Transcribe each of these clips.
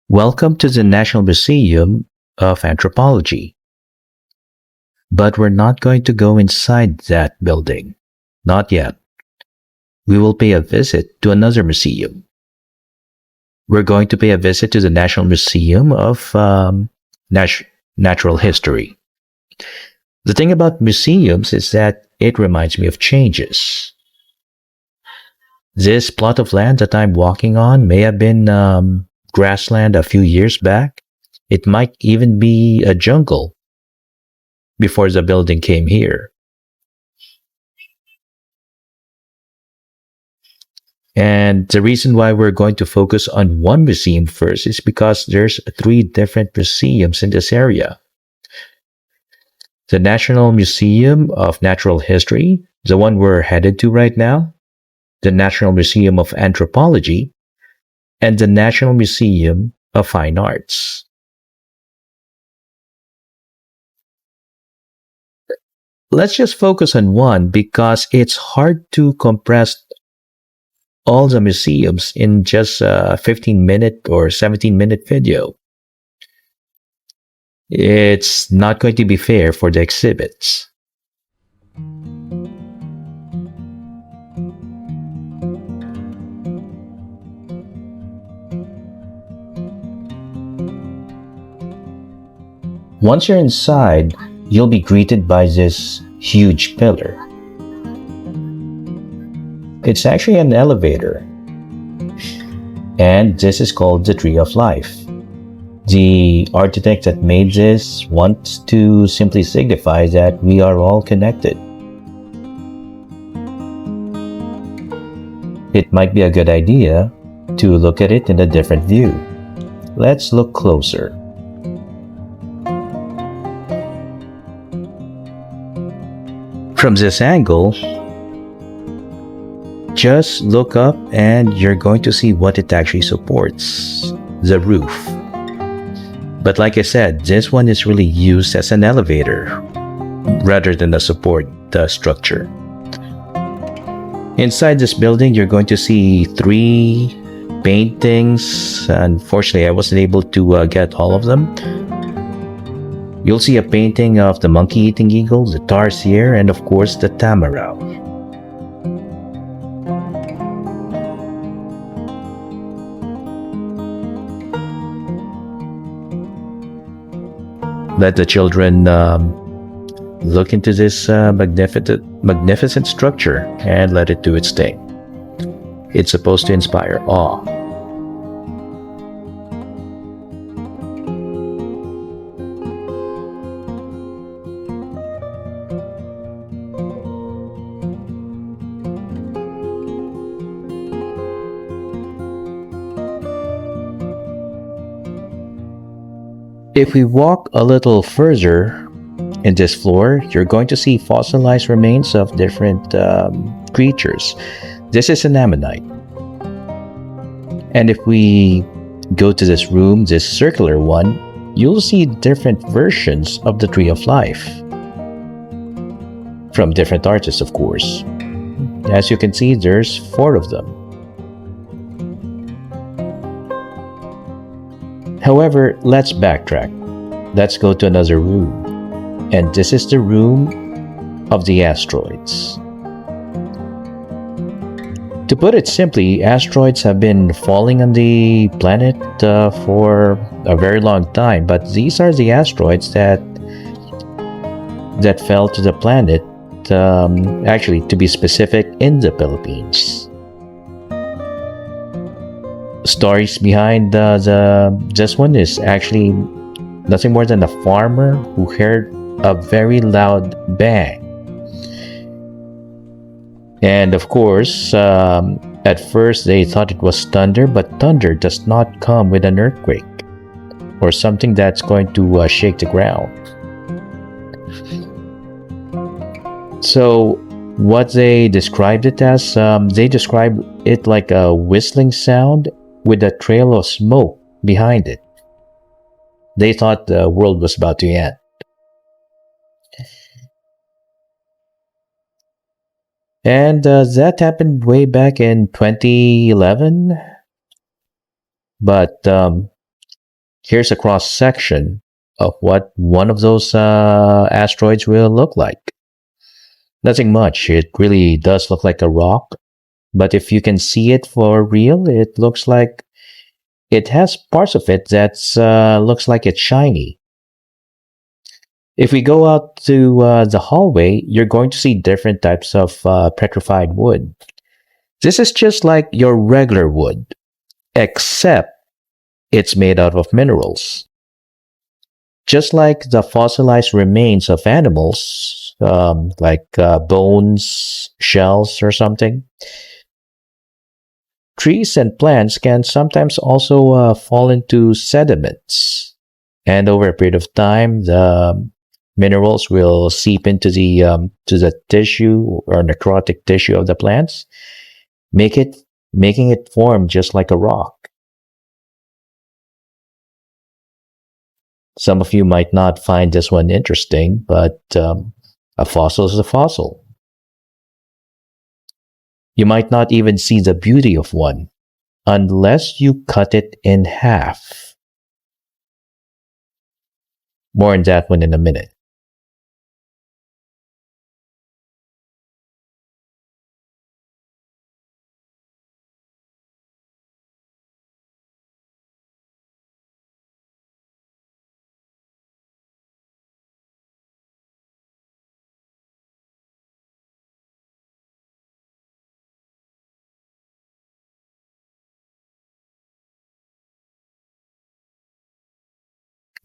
Welcome to the National Museum of Anthropology. But we're not going to go inside that building. Not yet. We will pay a visit to another museum. We're going to pay a visit to the National Museum of Nat- Natural History. The thing about museums is that it reminds me of changes. This plot of land that I'm walking on may have been grassland a few years back. It might even be a jungle before the building came here. And the reason why we're going to focus on one museum first is because there's three different museums in this area. The National Museum of Natural History, the one we're headed to right now, the National Museum of Anthropology, and the National Museum of Fine Arts. Let's just focus on one because it's hard to compress all the museums in just a 15-minute or 17-minute video. It's not going to be fair for the exhibits. Once you're inside, you'll be greeted by this huge pillar. It's actually an elevator, and this is called the Tree of Life. The architect that made this wants to simply signify that we are all connected. It might be a good idea to look at it in a different view. Let's look closer. From this angle, just look up and you're going to see what it actually supports, the roof. But like I said, this one is really used as an elevator rather than a support structure. Inside this building, you're going to see three paintings. Unfortunately, I wasn't able to get all of them. You'll see a painting of the monkey-eating eagle, the tarsier, and of course the tamaraw. Let the children look into this magnificent structure and let it do its thing. It's supposed to inspire awe. If we walk a little further in this floor, you're going to see fossilized remains of different creatures. This is an ammonite. And if we go to this room, this circular one, you'll see different versions of the Tree of Life. From different artists, of course. As you can see, there's 4 of them. However, let's backtrack. Let's go to another room. And this is the room of the asteroids. To put it simply, asteroids have been falling on the planet for a very long time, but these are the asteroids that fell to the planet, actually, to be specific, in the Philippines. Stories behind this one is actually nothing more than a farmer who heard a very loud bang. And of course, at first they thought it was thunder, but thunder does not come with an earthquake or something that's going to shake the ground. So what they described it as, they described it like a whistling sound with a trail of smoke behind it. They thought the world was about to end. And that happened way back in 2011. But Here's a cross section of what one of those asteroids will look like. Nothing much. It really does look like a rock, but if you can see it for real, it looks like it has parts of it that looks like it's shiny. If we go out to the hallway, you're going to see different types of petrified wood. This is just like your regular wood, except it's made out of minerals. Just like the fossilized remains of animals, like bones, shells, or something, trees and plants can sometimes also fall into sediments. And over a period of time, the minerals will seep into the tissue or necrotic tissue of the plants, make it making it form just like a rock. Some of you might not find this one interesting, but a fossil is a fossil. You might not even see the beauty of one unless you cut it in half. More on that one in a minute.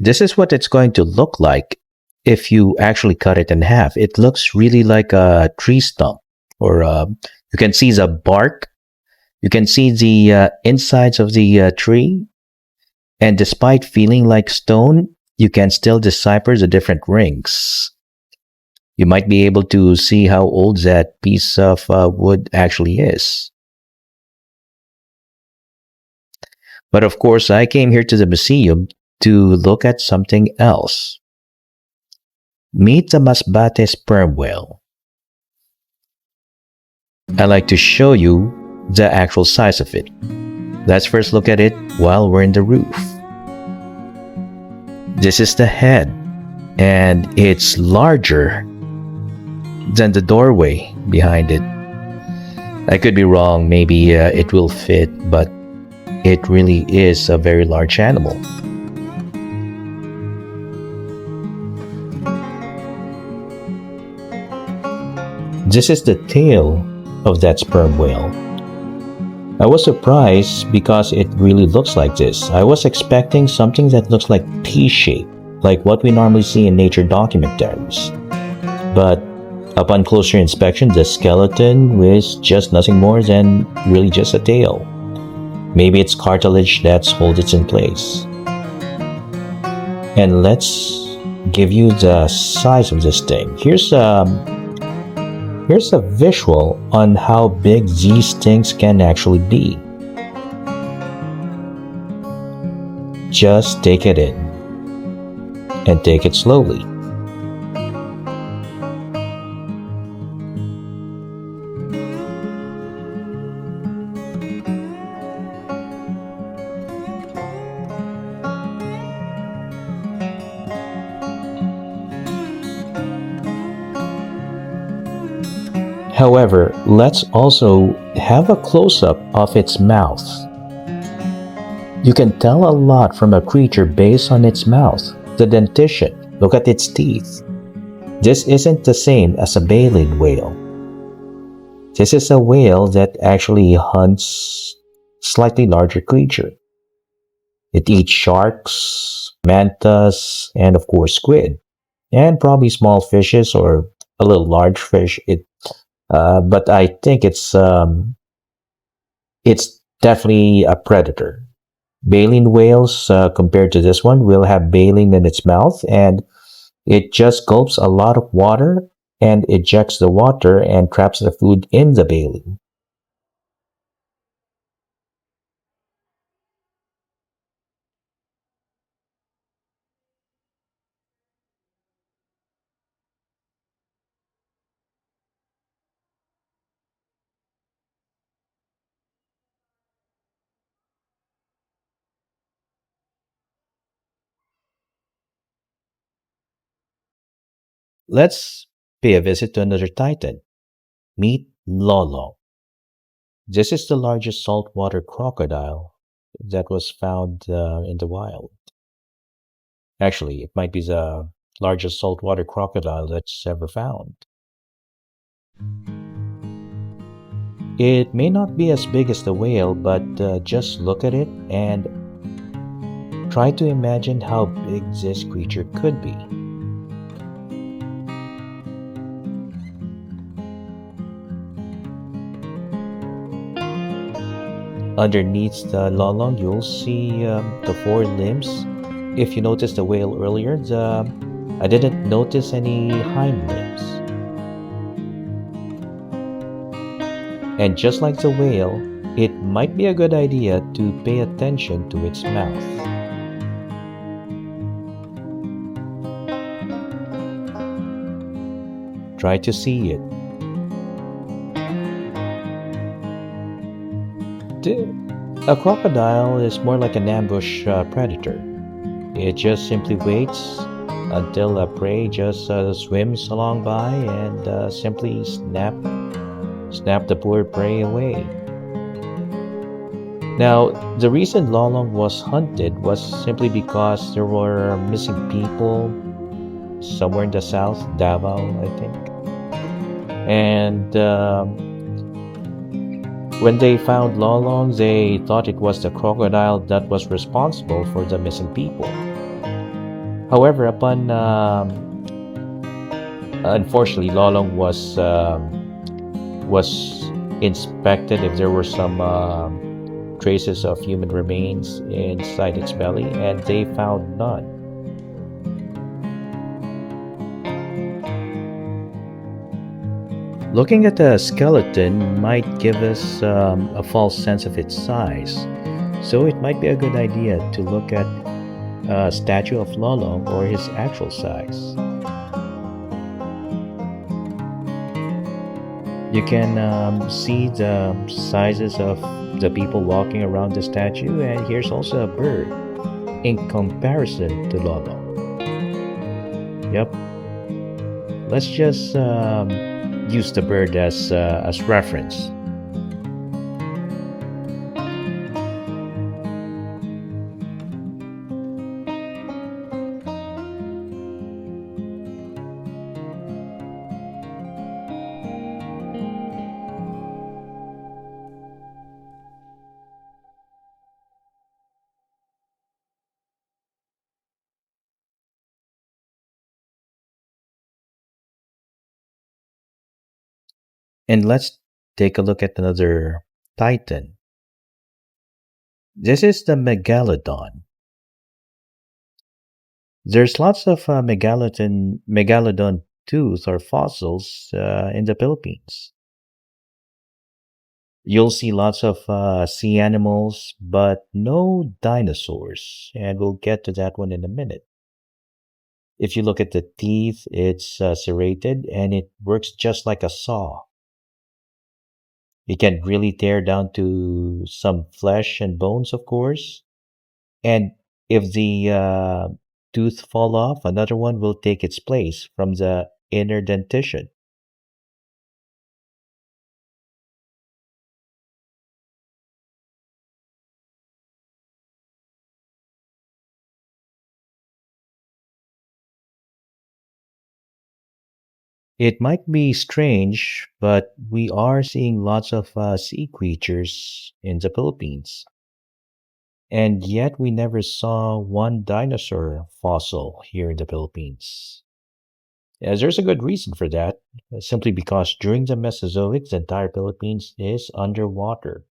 This is what it's going to look like if you actually cut it in half. It looks really like a tree stump, or you can see the bark, you can see the insides of the tree, and despite feeling like stone, you can still decipher the different rings. You might be able to see how old that piece of wood actually is. But of course, I came here to the museum to look at something else. Meet the Masbate sperm whale. I like to show you the actual size of it. Let's first look at it while we're in the roof. This is the head, and it's larger than the doorway behind it. I could be wrong, maybe it will fit, but it really is a very large animal. This is the tail of that sperm whale. I was surprised because it really looks like this. I was expecting something that looks like pea-shape, like what we normally see in nature documentaries. But upon closer inspection, the skeleton is just nothing more than really just a tail. Maybe it's cartilage that's holds it in place. And let's give you the size of this thing. Here's a visual on how big these things can actually be. Just take it in and take it slowly. However, let's also have a close-up of its mouth. You can tell a lot from a creature based on its mouth. The dentition, look at its teeth. This isn't the same as a baleen whale. This is a whale that actually hunts slightly larger creature. It eats sharks, mantas, and of course squid, and probably small fishes or a little large fish. But I think it's definitely a predator. Baleen whales, compared to this one, will have baleen in its mouth, and it just gulps a lot of water and ejects the water and traps the food in the baleen. Let's pay a visit to another titan. Meet lolong. This is the largest saltwater crocodile that was found in the wild. Actually, it might be the largest saltwater crocodile that's ever found. It may not be as big as the whale, but just look at it and try to imagine how big this creature could be. Underneath the lolong, you'll see the four limbs. If you noticed the whale earlier, I didn't notice any hind limbs. And just like the whale, it might be a good idea to pay attention to its mouth. Try to see it. A crocodile is more like an ambush predator. It just simply waits until a prey just swims along by and simply snap the poor prey away. Now, the reason Lolong was hunted was simply because there were missing people somewhere in the south, Davao, I think. And when they found Lolong, they thought it was the crocodile that was responsible for the missing people. However, upon unfortunately, Lolong was inspected if there were some traces of human remains inside its belly, and they found none. Looking at the skeleton might give us a false sense of its size, so it might be a good idea to look at a statue of Lolong or his actual size. You can see the sizes of the people walking around the statue, and here's also a bird in comparison to Lolong. Yep, let's just use the bird as reference. And let's take a look at another titan. This is the megalodon. There's lots of megalodon tooth or fossils in the Philippines. You'll see lots of sea animals, but no dinosaurs, and we'll get to that one in a minute. If you look at the teeth, it's serrated and it works just like a saw. It can really tear down to some flesh and bones, of course. And if the tooth fall off, another one will take its place from the inner dentition. It might be strange, but we are seeing lots of sea creatures in the Philippines. And yet we never saw one dinosaur fossil here in the Philippines. As there's a good reason for that, simply because during the Mesozoic, the entire Philippines is underwater.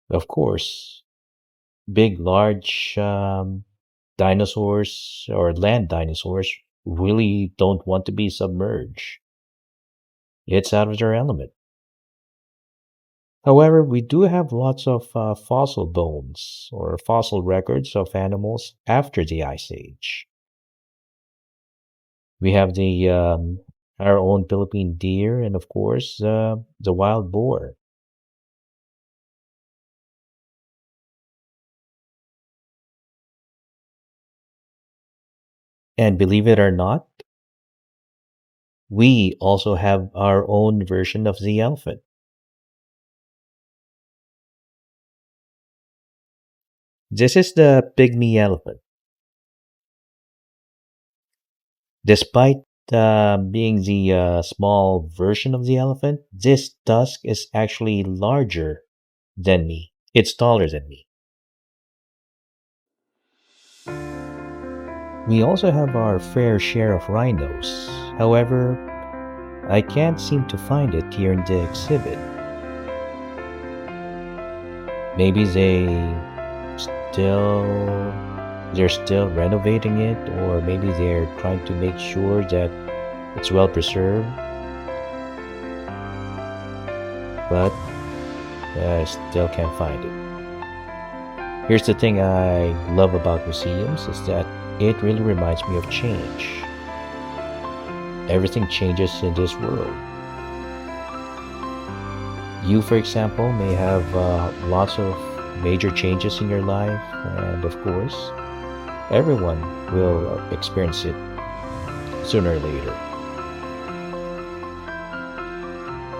Of course, big, large dinosaurs or land dinosaurs really don't want to be submerged. It's out of their element. However, we do have lots of fossil bones or fossil records of animals after the Ice Age. We have the our own Philippine deer, and of course the wild boar. And believe it or not, we also have our own version of the elephant. This is the pygmy elephant. Despite being the small version of the elephant, this tusk is actually larger than me. It's taller than me. We also have our fair share of rhinos. However, I can't seem to find it here in the exhibit. Maybe still they're still renovating it, or maybe they're trying to make sure that it's well preserved. But I still can't find it. Here's the thing I love about museums is that it really reminds me of change. Everything changes in this world. You, for example, may have lots of major changes in your life, and of course, everyone will experience it sooner or later.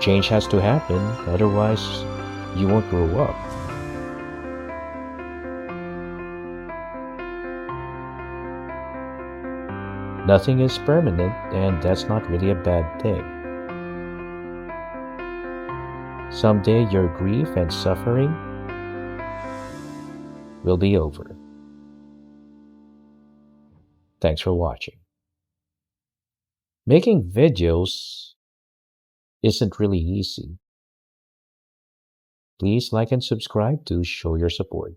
Change has to happen, otherwise, you won't grow up. Nothing is permanent, and that's not really a bad thing. Someday your grief and suffering will be over. Thanks for watching. Making videos isn't really easy. Please like and subscribe to show your support.